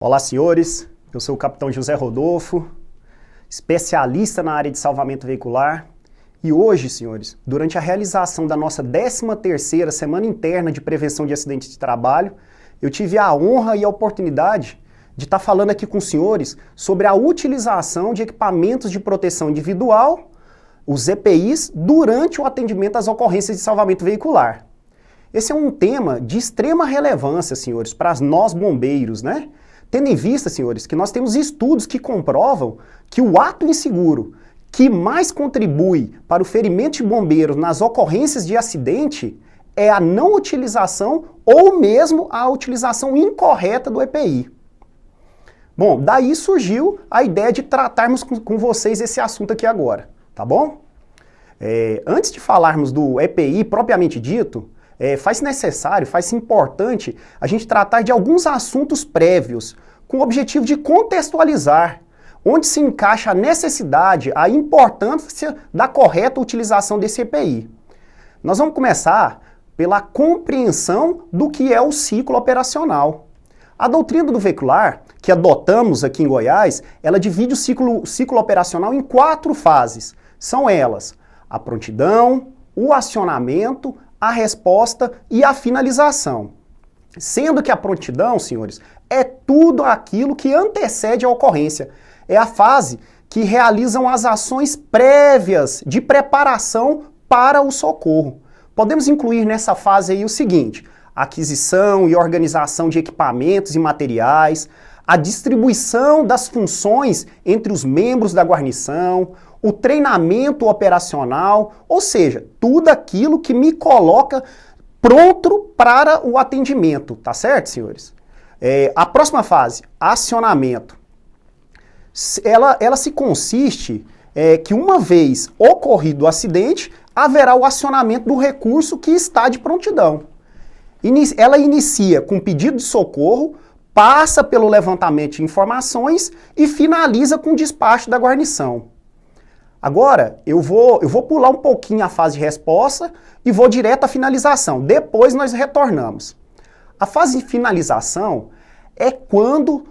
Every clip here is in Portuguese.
Olá, senhores. Eu sou o capitão José Rodolfo, especialista na área de salvamento veicular. E hoje, senhores, durante a realização da nossa 13ª Semana Interna de Prevenção de Acidentes de Trabalho, eu tive a honra e a oportunidade de estar falando aqui com os senhores sobre a utilização de equipamentos de proteção individual, os EPIs, durante o atendimento às ocorrências de salvamento veicular. Esse é um tema de extrema relevância, senhores, para nós bombeiros, né? Tendo em vista, senhores, que nós temos estudos que comprovam que o ato inseguro que mais contribui para o ferimento de bombeiros nas ocorrências de acidente é a não utilização ou mesmo a utilização incorreta do EPI. Bom, daí surgiu a ideia de tratarmos com vocês esse assunto aqui agora, tá bom? Antes de falarmos do EPI propriamente dito, faz-se importante a gente tratar de alguns assuntos prévios, com o objetivo de contextualizar onde se encaixa a necessidade, a importância da correta utilização desse EPI. Nós vamos começar pela compreensão do que é o ciclo operacional. A doutrina do veicular, que adotamos aqui em Goiás, ela divide o ciclo operacional em 4 fases. São elas: a prontidão, o acionamento, a resposta e a finalização. Sendo que a prontidão, senhores, é tudo aquilo que antecede a ocorrência. É a fase que realizam as ações prévias de preparação para o socorro. Podemos incluir nessa fase aí o seguinte: aquisição e organização de equipamentos e materiais, a distribuição das funções entre os membros da guarnição, o treinamento operacional, ou seja, tudo aquilo que me coloca pronto para o atendimento, tá certo, senhores? A próxima fase, acionamento. Ela se consiste que uma vez ocorrido o acidente, haverá o acionamento do recurso que está de prontidão. Ela inicia com pedido de socorro, passa pelo levantamento de informações e finaliza com o despacho da guarnição. Agora, eu vou pular um pouquinho a fase de resposta e vou direto à finalização. Depois nós retornamos. A fase de finalização é quando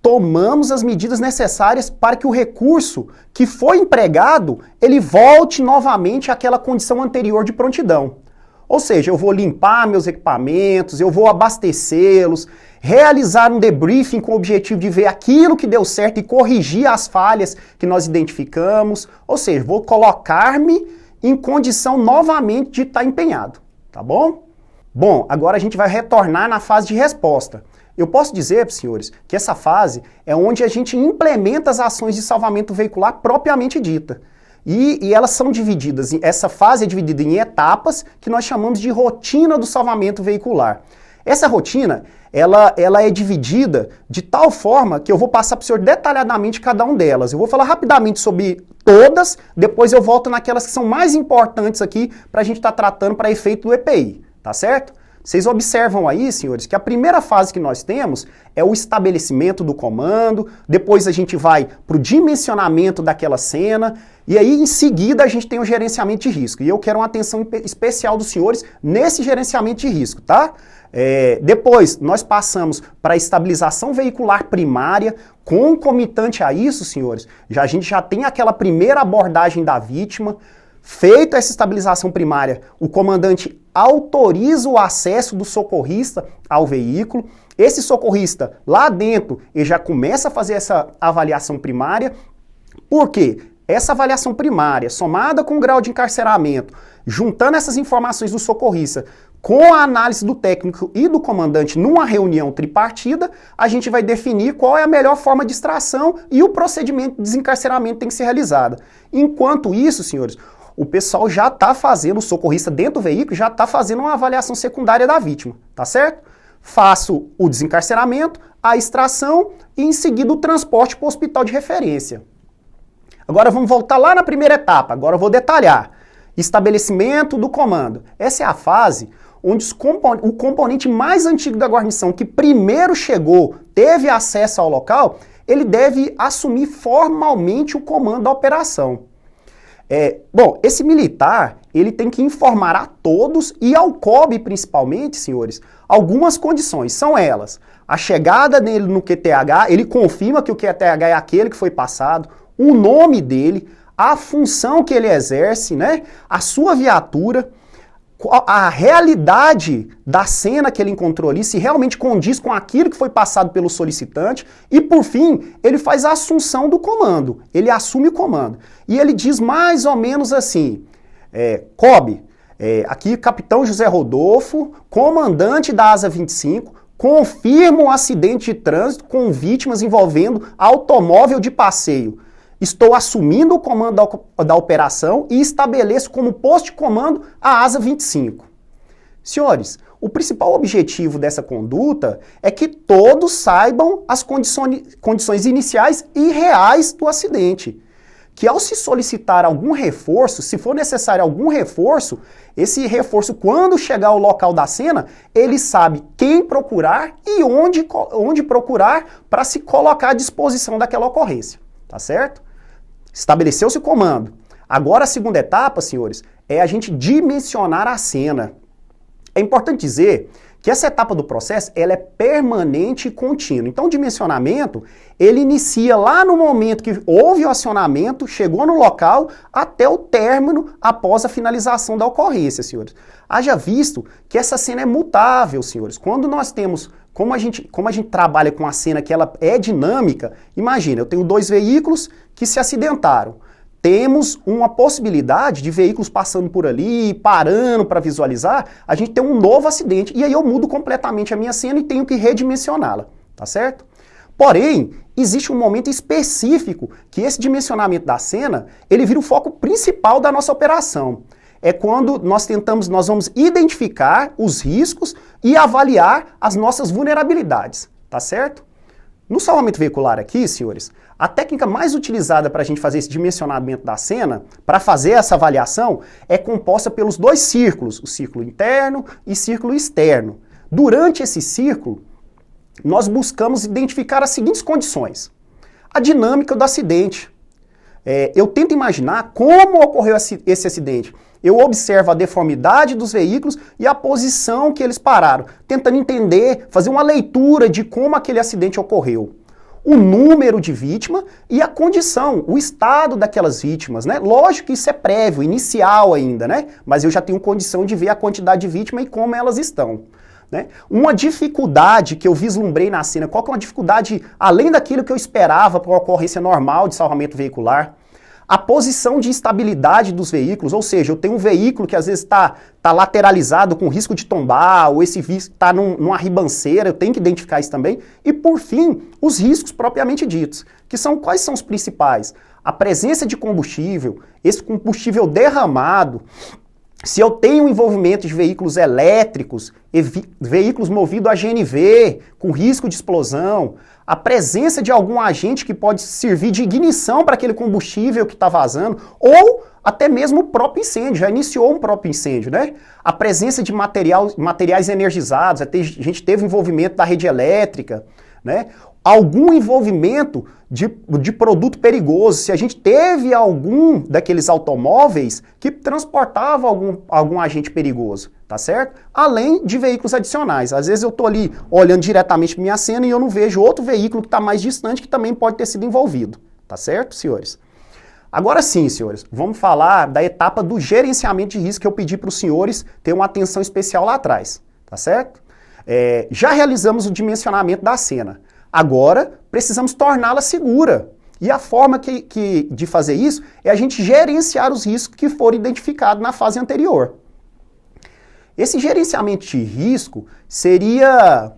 tomamos as medidas necessárias para que o recurso que foi empregado, ele volte novamente àquela condição anterior de prontidão. Ou seja, eu vou limpar meus equipamentos, eu vou abastecê-los, realizar um debriefing com o objetivo de ver aquilo que deu certo e corrigir as falhas que nós identificamos. Ou seja, vou colocar-me em condição novamente de estar empenhado, tá bom? Bom, agora a gente vai retornar na fase de resposta. Eu posso dizer, senhores, que essa fase é onde a gente implementa as ações de salvamento veicular propriamente dita. E elas são divididas, essa fase é dividida em etapas que nós chamamos de rotina do salvamento veicular. Essa rotina, ela é dividida de tal forma que eu vou passar para o senhor detalhadamente cada uma delas. Eu vou falar rapidamente sobre todas, depois eu volto naquelas que são mais importantes aqui para a gente estar tratando para efeito do EPI, tá certo? Vocês observam aí, senhores, que a primeira fase que nós temos é o estabelecimento do comando, depois a gente vai para o dimensionamento daquela cena, e aí em seguida a gente tem o gerenciamento de risco. E eu quero uma atenção especial dos senhores nesse gerenciamento de risco, tá? Depois nós passamos para a estabilização veicular primária, concomitante a isso, senhores, a gente já tem aquela primeira abordagem da vítima. Feita essa estabilização primária, o comandante autoriza o acesso do socorrista ao veículo. Esse socorrista, lá dentro, ele já começa a fazer essa avaliação primária. Por quê? Essa avaliação primária, somada com o grau de encarceramento, juntando essas informações do socorrista com a análise do técnico e do comandante numa reunião tripartida, a gente vai definir qual é a melhor forma de extração e o procedimento de desencarceramento tem que ser realizado. Enquanto isso, senhores, o pessoal já está fazendo, o socorrista dentro do veículo já está fazendo uma avaliação secundária da vítima, tá certo? Faço o desencarceramento, a extração e em seguida o transporte para o hospital de referência. Agora vamos voltar lá na primeira etapa, agora eu vou detalhar. Estabelecimento do comando. Essa é a fase onde o componente mais antigo da guarnição, que primeiro chegou, teve acesso ao local, ele deve assumir formalmente o comando da operação. Bom, esse militar, ele tem que informar a todos e ao COB principalmente, senhores, algumas condições. São elas: a chegada dele no QTH, ele confirma que o QTH é aquele que foi passado, o nome dele, a função que ele exerce, né? A sua viatura, a realidade da cena que ele encontrou ali, se realmente condiz com aquilo que foi passado pelo solicitante, e por fim, ele faz a assunção do comando, ele assume o comando. E ele diz mais ou menos assim, COB, aqui Capitão José Rodolfo, comandante da Asa 25, confirma um acidente de trânsito com vítimas envolvendo automóvel de passeio. Estou assumindo o comando da operação e estabeleço como posto de comando a Asa 25. Senhores, o principal objetivo dessa conduta é que todos saibam as condições iniciais e reais do acidente. Que ao se solicitar algum reforço, se for necessário algum reforço, esse reforço, quando chegar ao local da cena, ele sabe quem procurar e onde procurar para se colocar à disposição daquela ocorrência. Tá certo? Estabeleceu-se o comando. Agora a segunda etapa, senhores, é a gente dimensionar a cena. É importante dizer que essa etapa do processo, ela é permanente e contínua. Então o dimensionamento, ele inicia lá no momento que houve o acionamento, chegou no local, até o término após a finalização da ocorrência, senhores. Haja visto que essa cena é mutável, senhores. Quando nós temos, como a gente trabalha com a cena que ela é dinâmica, imagina, eu tenho dois veículos que se acidentaram. Temos uma possibilidade de veículos passando por ali, parando para visualizar, a gente tem um novo acidente. E aí eu mudo completamente a minha cena e tenho que redimensioná-la, tá certo? Porém, existe um momento específico que esse dimensionamento da cena, ele vira o foco principal da nossa operação. É quando nós vamos identificar os riscos e avaliar as nossas vulnerabilidades, tá certo? No salvamento veicular aqui, senhores, a técnica mais utilizada para a gente fazer esse dimensionamento da cena, para fazer essa avaliação, é composta pelos dois círculos, o círculo interno e círculo externo. Durante esse círculo, nós buscamos identificar as seguintes condições. A dinâmica do acidente. Eu tento imaginar como ocorreu esse acidente. Eu observo a deformidade dos veículos e a posição que eles pararam, tentando entender, fazer uma leitura de como aquele acidente ocorreu. O número de vítima e a condição, o estado daquelas vítimas, né? Lógico que isso é prévio, inicial ainda, né? Mas eu já tenho condição de ver a quantidade de vítimas e como elas estão. Né? Uma dificuldade que eu vislumbrei na cena, qual que é uma dificuldade além daquilo que eu esperava para uma ocorrência normal de salvamento veicular? A posição de instabilidade dos veículos, ou seja, eu tenho um veículo que às vezes está lateralizado com risco de tombar, ou esse risco está numa ribanceira, eu tenho que identificar isso também. E por fim, os riscos propriamente ditos, que são quais são os principais? A presença de combustível, esse combustível derramado, se eu tenho envolvimento de veículos elétricos, veículos movidos a GNV, com risco de explosão, a presença de algum agente que pode servir de ignição para aquele combustível que está vazando, ou até mesmo o próprio incêndio, já iniciou um próprio incêndio, né? A presença de materiais energizados, a gente teve envolvimento da rede elétrica, né? Algum envolvimento de produto perigoso, se a gente teve algum daqueles automóveis que transportava algum agente perigoso, tá certo? Além de veículos adicionais. Às vezes eu tô ali olhando diretamente para minha cena e eu não vejo outro veículo que está mais distante que também pode ter sido envolvido, tá certo, senhores? Agora sim, senhores, vamos falar da etapa do gerenciamento de risco que eu pedi para os senhores ter uma atenção especial lá atrás, tá certo? Já realizamos o dimensionamento da cena. Agora, precisamos torná-la segura. E a forma de fazer isso é a gente gerenciar os riscos que foram identificados na fase anterior. Esse gerenciamento de risco seria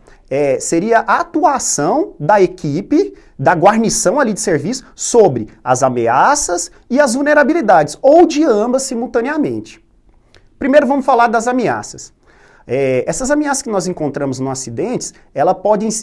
a atuação da equipe, da guarnição ali de serviço, sobre as ameaças e as vulnerabilidades, ou de ambas simultaneamente. Primeiro vamos falar das ameaças. Essas ameaças que nós encontramos nos acidentes, elas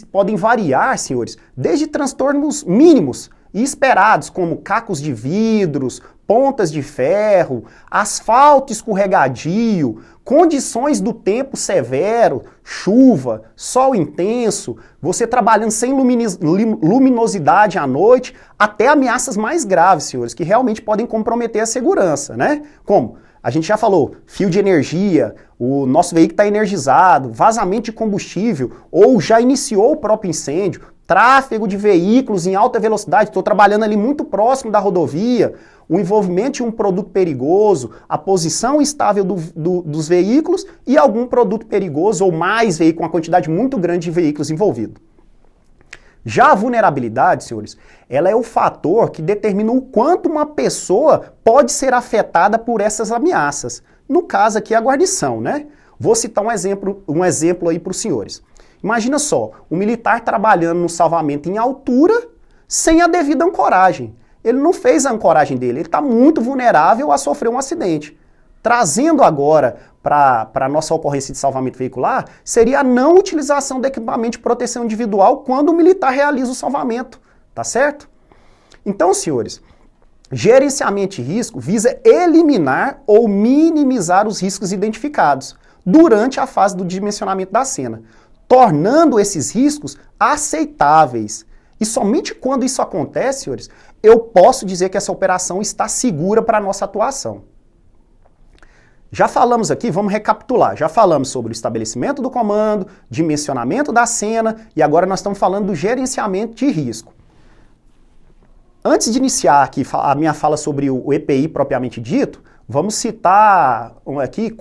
podem variar, senhores, desde transtornos mínimos e esperados, como cacos de vidros, pontas de ferro, asfalto escorregadio, condições do tempo severo, chuva, sol intenso, você trabalhando sem luminosidade à noite, até ameaças mais graves, senhores, que realmente podem comprometer a segurança, né? Como A gente já falou, fio de energia, o nosso veículo está energizado, vazamento de combustível, ou já iniciou o próprio incêndio, tráfego de veículos em alta velocidade, estou trabalhando ali muito próximo da rodovia, o envolvimento de um produto perigoso, a posição instável dos veículos e algum produto perigoso ou mais veículos, uma quantidade muito grande de veículos envolvidos. Já a vulnerabilidade, senhores, ela é o fator que determina o quanto uma pessoa pode ser afetada por essas ameaças. No caso aqui, a guarnição, né? Vou citar um exemplo aí para os senhores. Imagina só, o militar trabalhando no salvamento em altura sem a devida ancoragem. Ele não fez a ancoragem dele, ele está muito vulnerável a sofrer um acidente. Trazendo agora para a nossa ocorrência de salvamento veicular, seria a não utilização do equipamento de proteção individual quando o militar realiza o salvamento, tá certo? Então, senhores, gerenciamento de risco visa eliminar ou minimizar os riscos identificados durante a fase do dimensionamento da cena, tornando esses riscos aceitáveis. E somente quando isso acontece, senhores, eu posso dizer que essa operação está segura para a nossa atuação. Já falamos aqui, vamos recapitular, já falamos sobre o estabelecimento do comando, dimensionamento da cena e agora nós estamos falando do gerenciamento de risco. Antes de iniciar aqui a minha fala sobre o EPI propriamente dito, vamos citar aqui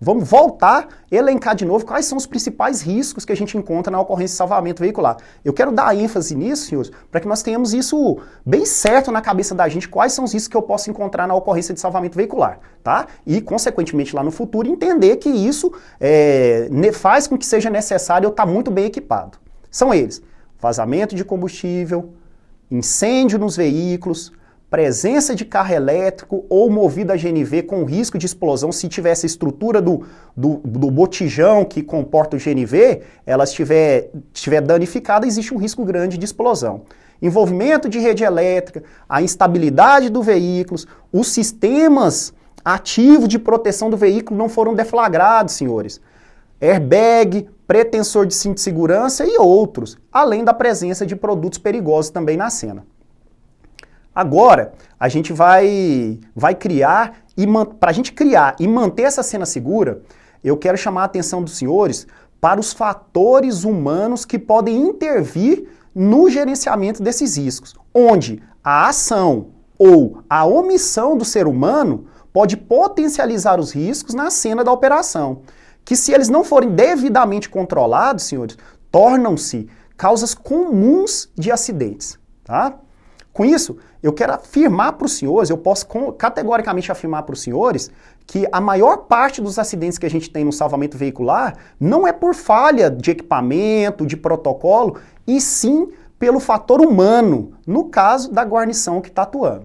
vamos voltar, elencar de novo quais são os principais riscos que a gente encontra na ocorrência de salvamento veicular. Eu quero dar ênfase nisso, senhores, para que nós tenhamos isso bem certo na cabeça da gente, quais são os riscos que eu posso encontrar na ocorrência de salvamento veicular, tá? E, consequentemente, lá no futuro, entender que isso faz com que seja necessário eu estar muito bem equipado. São eles: vazamento de combustível, incêndio nos veículos, presença de carro elétrico ou movido a GNV com risco de explosão. Se tiver essa estrutura do botijão que comporta o GNV, ela estiver danificada, existe um risco grande de explosão. Envolvimento de rede elétrica, a instabilidade do veículo, os sistemas ativos de proteção do veículo não foram deflagrados, senhores. Airbag, pretensor de cinto de segurança e outros, além da presença de produtos perigosos também na cena. Agora, a gente vai criar, para a gente criar e manter essa cena segura, eu quero chamar a atenção dos senhores para os fatores humanos que podem intervir no gerenciamento desses riscos, onde a ação ou a omissão do ser humano pode potencializar os riscos na cena da operação, que se eles não forem devidamente controlados, senhores, tornam-se causas comuns de acidentes, tá? Com isso, eu quero afirmar para os senhores, eu posso categoricamente afirmar para os senhores que a maior parte dos acidentes que a gente tem no salvamento veicular não é por falha de equipamento, de protocolo, e sim pelo fator humano, no caso da guarnição que está atuando.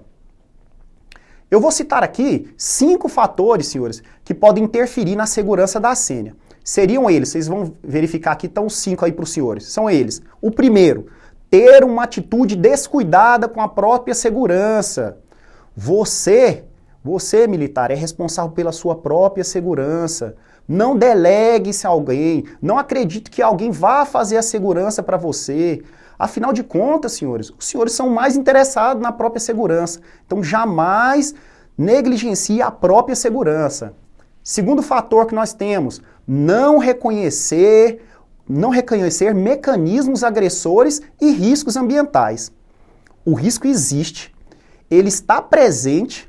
Eu vou citar aqui 5 fatores, senhores, que podem interferir na segurança da cena. Seriam eles, vocês vão verificar aqui, estão 5 aí para os senhores. São eles. O primeiro: ter uma atitude descuidada com a própria segurança. Você, militar, é responsável pela sua própria segurança. Não delegue-se a alguém. Não acredite que alguém vá fazer a segurança para você. Afinal de contas, senhores, os senhores são mais interessados na própria segurança. Então, jamais negligencie a própria segurança. Segundo fator que nós temos: não reconhecer mecanismos agressores e riscos ambientais. O risco existe, ele está presente,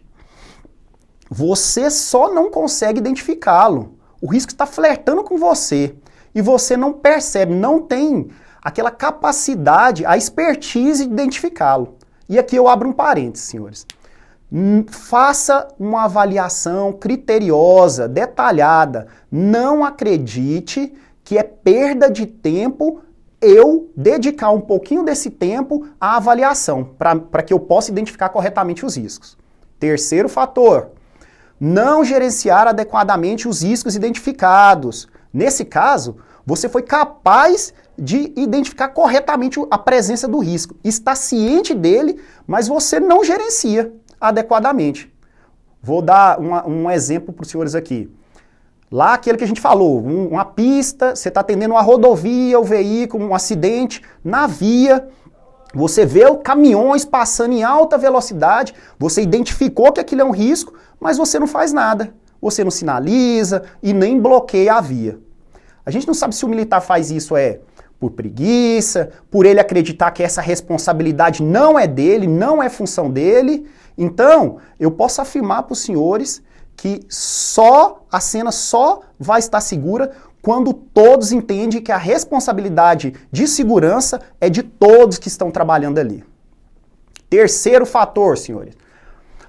você só não consegue identificá-lo. O risco está flertando com você e você não percebe, não tem aquela capacidade, a expertise de identificá-lo. E aqui eu abro um parênteses, senhores. Faça uma avaliação criteriosa, detalhada. Não acredite que é perda de tempo eu dedicar um pouquinho desse tempo à avaliação, para que eu possa identificar corretamente os riscos. Terceiro fator: não gerenciar adequadamente os riscos identificados. Nesse caso, você foi capaz de identificar corretamente a presença do risco. Está ciente dele, mas você não gerencia adequadamente. Vou dar um exemplo para os senhores aqui. Lá, aquele que a gente falou, uma pista, você está atendendo uma rodovia, o veículo, um acidente na via, você vê caminhões passando em alta velocidade, você identificou que aquilo é um risco, mas você não faz nada. Você não sinaliza e nem bloqueia a via. A gente não sabe se o militar faz isso por preguiça, por ele acreditar que essa responsabilidade não é dele, não é função dele. Então, eu posso afirmar para os senhores que a cena só vai estar segura quando todos entendem que a responsabilidade de segurança é de todos que estão trabalhando ali. Terceiro fator, senhores.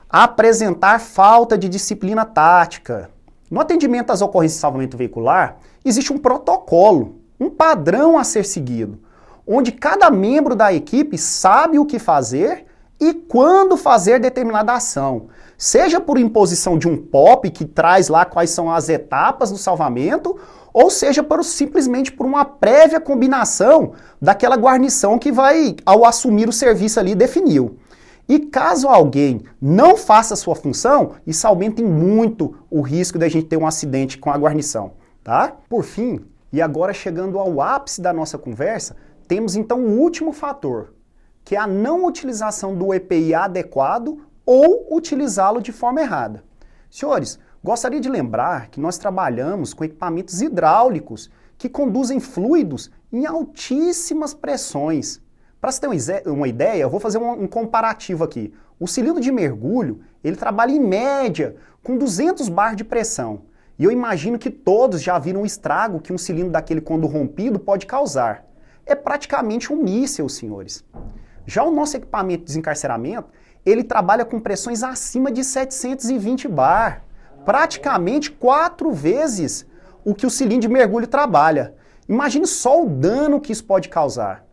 Apresentar falta de disciplina tática. No atendimento às ocorrências de salvamento veicular, existe um protocolo, um padrão a ser seguido, onde cada membro da equipe sabe o que fazer e quando fazer determinada ação. Seja por imposição de um POP que traz lá quais são as etapas do salvamento, ou seja simplesmente por uma prévia combinação daquela guarnição que vai, ao assumir o serviço ali, definiu. E caso alguém não faça a sua função, isso aumenta em muito o risco de a gente ter um acidente com a guarnição, tá? Por fim, e agora chegando ao ápice da nossa conversa, temos então o último fator, que é a não utilização do EPI adequado ou utilizá-lo de forma errada. Senhores, gostaria de lembrar que nós trabalhamos com equipamentos hidráulicos que conduzem fluidos em altíssimas pressões. Para você ter uma ideia, eu vou fazer um comparativo aqui. O cilindro de mergulho, ele trabalha em média com 200 bar de pressão. E eu imagino que todos já viram o estrago que um cilindro daquele, quando rompido, pode causar. É praticamente um míssil, senhores. Já o nosso equipamento de desencarceramento, ele trabalha com pressões acima de 720 bar. Praticamente 4 vezes o que o cilindro de mergulho trabalha. Imagine só o dano que isso pode causar.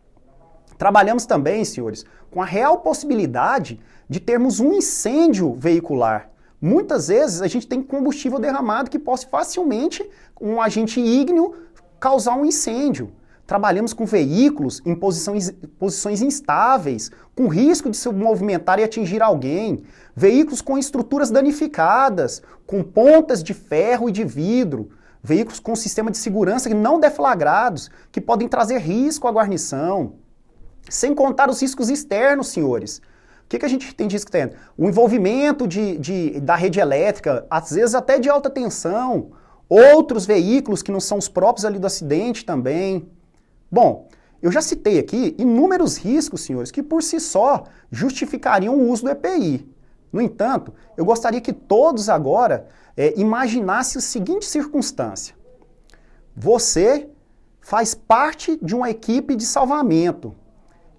Trabalhamos também, senhores, com a real possibilidade de termos um incêndio veicular. Muitas vezes a gente tem combustível derramado que pode facilmente, um agente ígneo, causar um incêndio. Trabalhamos com veículos em posições instáveis, com risco de se movimentar e atingir alguém. Veículos com estruturas danificadas, com pontas de ferro e de vidro. Veículos com sistema de segurança não deflagrados, que podem trazer risco à guarnição. Sem contar os riscos externos, senhores. O que a gente tem de risco externo? O envolvimento da rede elétrica, às vezes até de alta tensão. Outros veículos que não são os próprios ali do acidente também. Bom, eu já citei aqui inúmeros riscos, senhores, que por si só justificariam o uso do EPI. No entanto, eu gostaria que todos agora imaginassem a seguinte circunstância. Você faz parte de uma equipe de salvamento.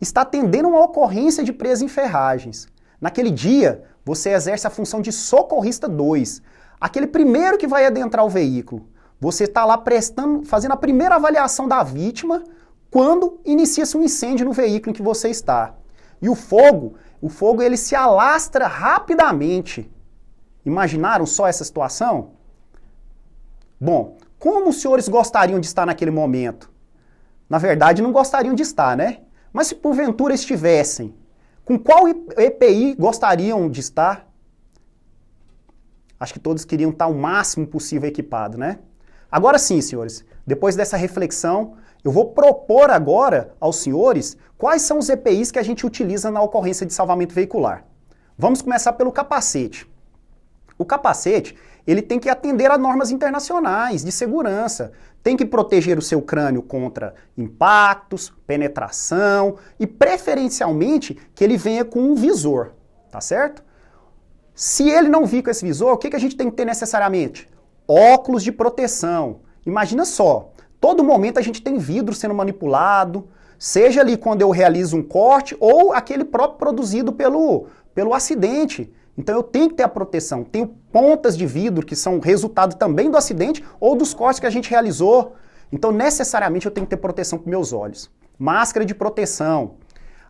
Está atendendo uma ocorrência de presa em ferragens. Naquele dia, você exerce a função de socorrista 2, aquele primeiro que vai adentrar o veículo. Você está lá fazendo a primeira avaliação da vítima quando inicia-se um incêndio no veículo em que você está. E o fogo ele se alastra rapidamente. Imaginaram só essa situação? Bom, como os senhores gostariam de estar naquele momento? Na verdade, não gostariam de estar, né? Mas se porventura estivessem, com qual EPI gostariam de estar? Acho que todos queriam estar o máximo possível equipado, né? Agora sim, senhores, depois dessa reflexão, eu vou propor agora aos senhores quais são os EPIs que a gente utiliza na ocorrência de salvamento veicular. Vamos começar pelo capacete. O capacete, ele tem que atender a normas internacionais de segurança. Tem que proteger o seu crânio contra impactos, penetração e, preferencialmente, que ele venha com um visor, tá certo? Se ele não vir com esse visor, o que a gente tem que ter necessariamente? Óculos de proteção. Imagina só, todo momento a gente tem vidro sendo manipulado, seja ali quando eu realizo um corte ou aquele próprio produzido pelo acidente. Então eu tenho que ter a proteção. Tenho pontas de vidro que são resultado também do acidente ou dos cortes que a gente realizou. Então necessariamente eu tenho que ter proteção para meus olhos. Máscara de proteção.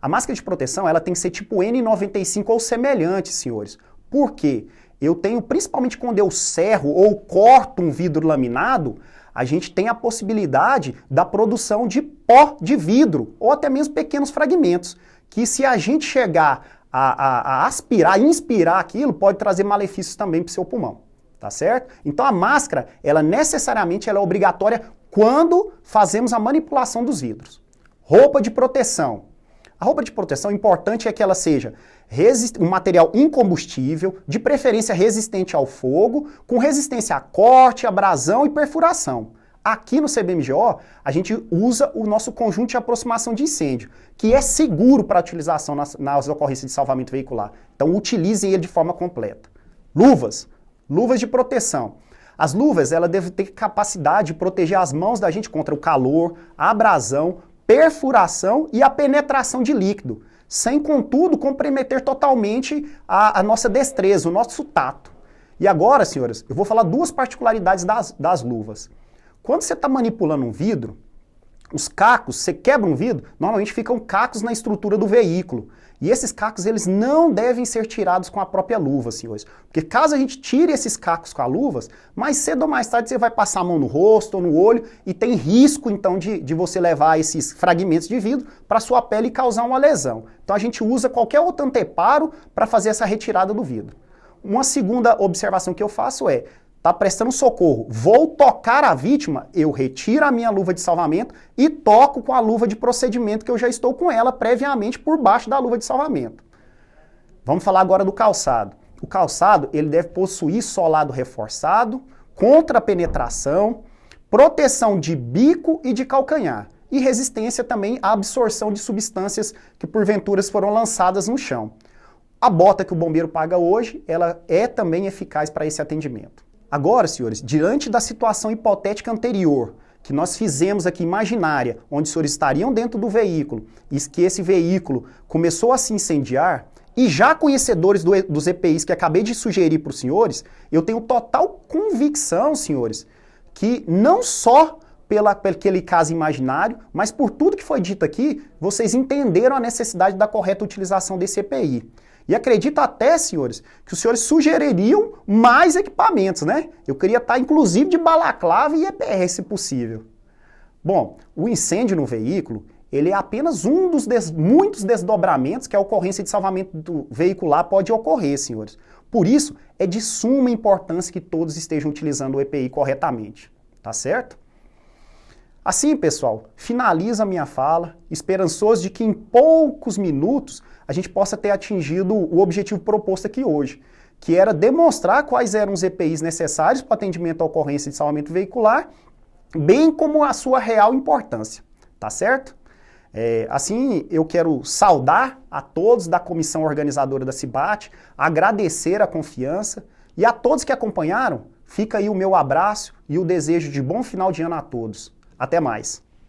A máscara de proteção ela tem que ser tipo N95 ou semelhante, senhores. Por quê? Eu tenho, principalmente quando eu serro ou corto um vidro laminado, a gente tem a possibilidade da produção de pó de vidro ou até mesmo pequenos fragmentos, que se a gente chegar a aspirar, inspirar aquilo, pode trazer malefícios também para o seu pulmão, tá certo? Então a máscara, ela necessariamente ela é obrigatória quando fazemos a manipulação dos vidros. Roupa de proteção. A roupa de proteção, o importante é que ela seja um material incombustível, de preferência resistente ao fogo, com resistência a corte, abrasão e perfuração. Aqui no CBMGO, a gente usa o nosso conjunto de aproximação de incêndio, que é seguro para utilização nas ocorrências de salvamento veicular. Então, utilizem ele de forma completa. Luvas de proteção. As luvas, ela devem ter capacidade de proteger as mãos da gente contra o calor, a abrasão, perfuração e a penetração de líquido, sem, contudo, comprometer totalmente a nossa destreza, o nosso tato. E agora, senhores, eu vou falar duas particularidades das luvas. Quando você está manipulando um vidro, os cacos, você quebra um vidro, normalmente ficam cacos na estrutura do veículo. E esses cacos, eles não devem ser tirados com a própria luva, senhores. Porque caso a gente tire esses cacos com a luva, mais cedo ou mais tarde você vai passar a mão no rosto ou no olho e tem risco, então, de você levar esses fragmentos de vidro para sua pele e causar uma lesão. Então a gente usa qualquer outro anteparo para fazer essa retirada do vidro. Uma segunda observação que eu faço é, tá prestando socorro, vou tocar a vítima, eu retiro a minha luva de salvamento e toco com a luva de procedimento que eu já estou com ela previamente por baixo da luva de salvamento. Vamos falar agora do calçado. O calçado, ele deve possuir solado reforçado, contra-penetração, proteção de bico e de calcanhar e resistência também à absorção de substâncias que porventura foram lançadas no chão. A bota que o bombeiro paga hoje, ela é também eficaz para esse atendimento. Agora, senhores, diante da situação hipotética anterior, que nós fizemos aqui imaginária, onde os senhores estariam dentro do veículo e que esse veículo começou a se incendiar, e já conhecedores dos EPIs que acabei de sugerir para os senhores, eu tenho total convicção, senhores, que não só pelo aquele caso imaginário, mas por tudo que foi dito aqui, vocês entenderam a necessidade da correta utilização desse EPI. E acredito até, senhores, que os senhores sugeririam mais equipamentos, né? Eu queria estar, inclusive, de balaclava e EPR, se possível. Bom, o incêndio no veículo, ele é apenas um dos muitos desdobramentos que a ocorrência de salvamento veicular pode ocorrer, senhores. Por isso, é de suma importância que todos estejam utilizando o EPI corretamente. Tá certo? Assim, pessoal, finalizo a minha fala, esperançoso de que em poucos minutos a gente possa ter atingido o objetivo proposto aqui hoje, que era demonstrar quais eram os EPIs necessários para o atendimento à ocorrência de salvamento veicular, bem como a sua real importância, tá certo? Assim, eu quero saudar a todos da comissão organizadora da CIBAT, agradecer a confiança e a todos que acompanharam, fica aí o meu abraço e o desejo de bom final de ano a todos. Até mais!